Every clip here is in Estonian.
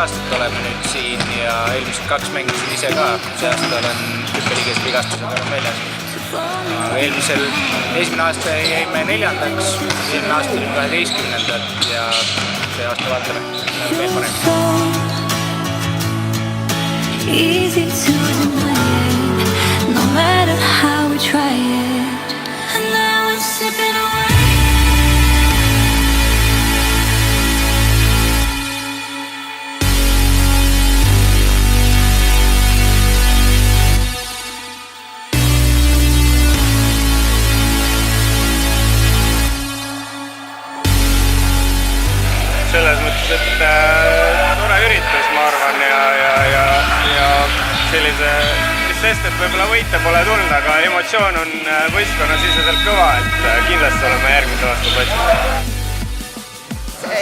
aastat oleme nüüd siin ja eelmised 2 mängisin ise ka. See aasta olen hüppeliigest vigastused olen väljas. Esimene aasta jäime 4. Eelmine aasta olime 12. ja see aasta vaatame, veel parem. Easy to deny it, no matter how we try it. And now it's slipping away. Selles mõttes, et tore üritus, ma arvan, ja sellise, mis sest, et võib-olla võite pole tulnud, aga emotsioon on võistkonnasiseselt kõva, et kindlasti oleme järgmise aasta platsil.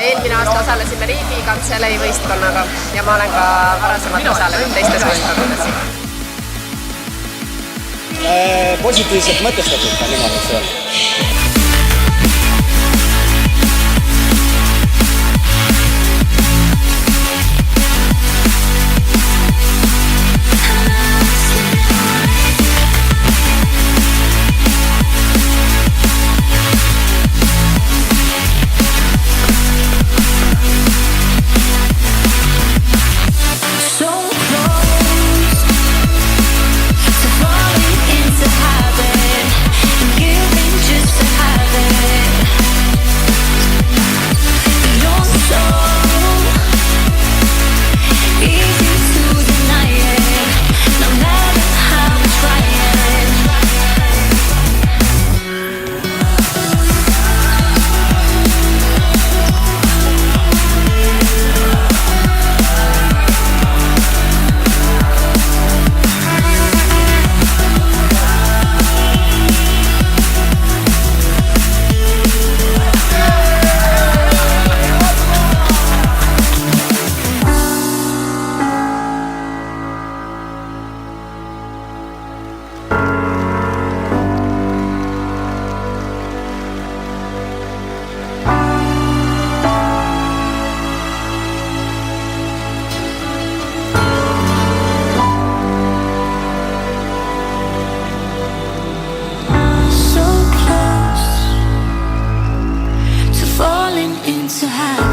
Eelmine aasta osalesime Riigikantselei võistkonnaga ja ma olen ka varasemalt osalenud teistes võistkondades. Positiivselt mõtestatud ka niimoodi seal. Into high.